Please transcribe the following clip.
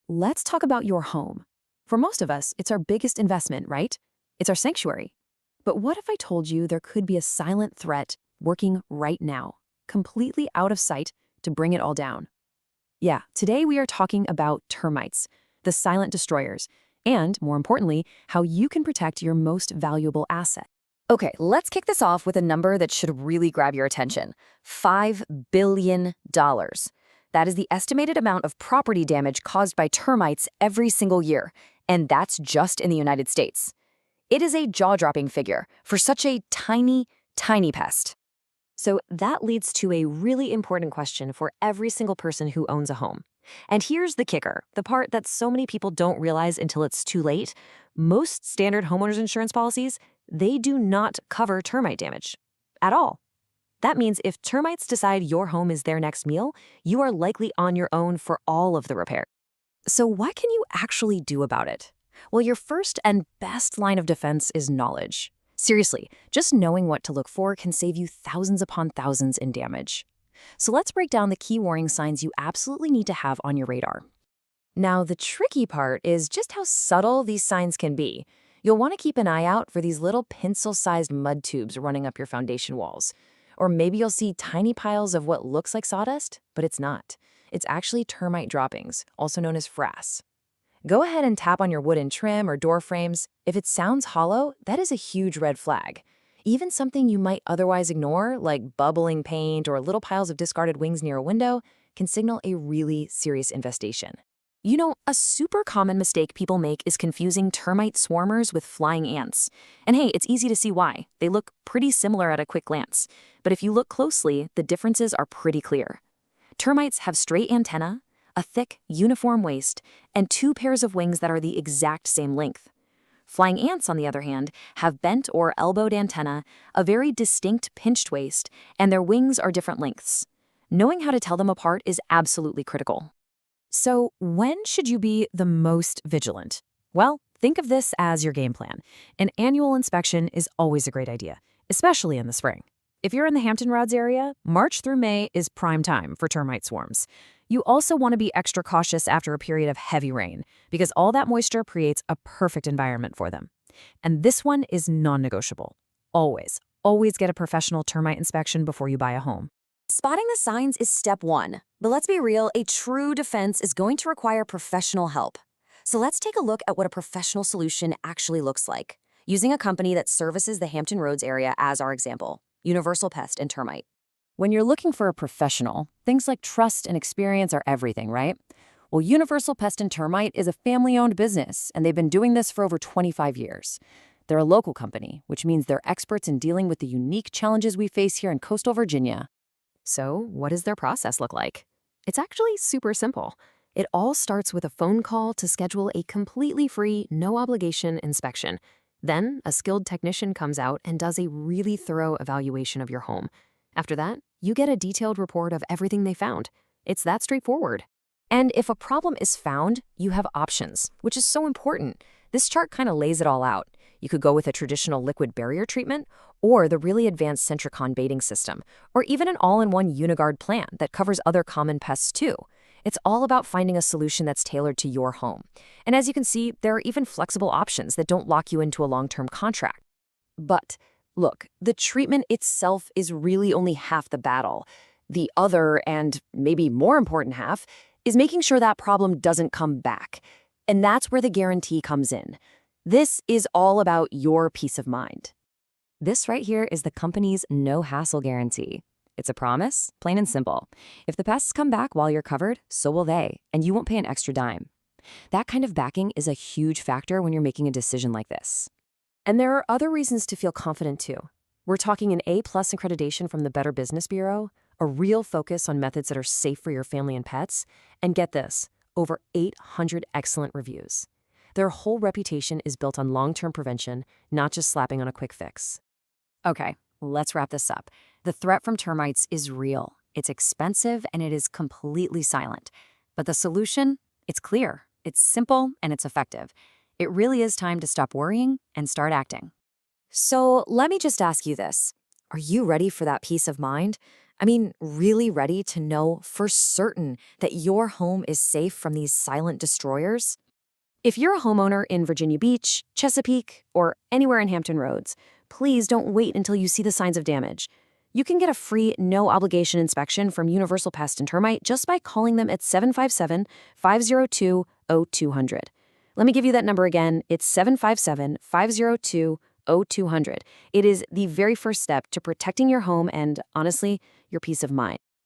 let's talk about your home. For most of us, it's our biggest investment, right? It's our sanctuary. But what if I told you there could be a silent threat working right now, completely out of sight to bring it all down? Yeah, today we are talking about termites, the silent destroyers, and, more importantly, how you can protect your most valuable asset. Okay, let's kick this off with a number that should really grab your attention. $5 billion. That is the estimated amount of property damage caused by termites every single year, and that's just in the United States. It is a jaw-dropping figure for such a tiny, tiny pest. So that leads to a really important question for every single person who owns a home. And here's the kicker, the part that so many people don't realize until it's too late. Most standard homeowners insurance policies, they do not cover termite damage at all. That means if termites decide your home is their next meal, you are likely on your own for all of the repair. So what can you actually do about it? Well, your first and best line of defense is knowledge. Seriously, just knowing what to look for can save you thousands upon thousands in damage. So let's break down the key warning signs you absolutely need to have on your radar. Now, the tricky part is just how subtle these signs can be. You'll want to keep an eye out for these little pencil-sized mud tubes running up your foundation walls. Or maybe you'll see tiny piles of what looks like sawdust, but it's not. It's actually termite droppings, also known as frass. Go ahead and tap on your wooden trim or door frames. If it sounds hollow, that is a huge red flag. Even something you might otherwise ignore, like bubbling paint or little piles of discarded wings near a window, can signal a really serious infestation. You know, a super common mistake people make is confusing termite swarmers with flying ants. And hey, it's easy to see why. They look pretty similar at a quick glance. But if you look closely, the differences are pretty clear. Termites have straight antennae, a thick, uniform waist, and two pairs of wings that are the exact same length. Flying ants, on the other hand, have bent or elbowed antennae, a very distinct pinched waist, and their wings are different lengths. Knowing how to tell them apart is absolutely critical. So, when should you be the most vigilant? Well, think of this as your game plan. An annual inspection is always a great idea, especially in the spring. If you're in the Hampton Roads area, March through May is prime time for termite swarms. You also want to be extra cautious after a period of heavy rain, because all that moisture creates a perfect environment for them. And this one is non-negotiable. Always, always get a professional termite inspection before you buy a home. Spotting the signs is step one, but let's be real, a true defense is going to require professional help. So let's take a look at what a professional solution actually looks like, using a company that services the Hampton Roads area as our example, Universal Pest and Termite. When you're looking for a professional, things like trust and experience are everything, right? Well, Universal Pest and Termite is a family-owned business, and they've been doing this for over 25 years. They're a local company, which means they're experts in dealing with the unique challenges we face here in coastal Virginia. So, what does their process look like? It's actually super simple. It all starts with a phone call to schedule a completely free, no-obligation inspection. Then, a skilled technician comes out and does a really thorough evaluation of your home. After that, you get a detailed report of everything they found. It's that straightforward. And if a problem is found, you have options, which is so important. This chart kind of lays it all out. You could go with a traditional liquid barrier treatment, or the really advanced Centricon baiting system, or even an all-in-one Uniguard plan that covers other common pests too. It's all about finding a solution that's tailored to your home. And as you can see, there are even flexible options that don't lock you into a long-term contract. But look, the treatment itself is really only half the battle. The other, and maybe more important half, is making sure that problem doesn't come back. And that's where the guarantee comes in. This is all about your peace of mind. This right here is the company's no-hassle guarantee. It's a promise, plain and simple. If the pests come back while you're covered, so will they, and you won't pay an extra dime. That kind of backing is a huge factor when you're making a decision like this. And there are other reasons to feel confident too. We're talking an A+ accreditation from the Better Business Bureau, a real focus on methods that are safe for your family and pets, and get this, over 800 excellent reviews. Their whole reputation is built on long-term prevention, not just slapping on a quick fix. Okay, let's wrap this up. The threat from termites is real. It's expensive and it is completely silent. But the solution? It's clear, it's simple, and it's effective. It really is time to stop worrying and start acting. So let me just ask you this. Are you ready for that peace of mind? I mean, really ready to know for certain that your home is safe from these silent destroyers? If you're a homeowner in Virginia Beach, Chesapeake, or anywhere in Hampton Roads, please don't wait until you see the signs of damage. You can get a free, no-obligation inspection from Universal Pest and Termite just by calling them at 757-502-0200. Let me give you that number again. It's 757-502-0200. It is the very first step to protecting your home and, honestly, your peace of mind.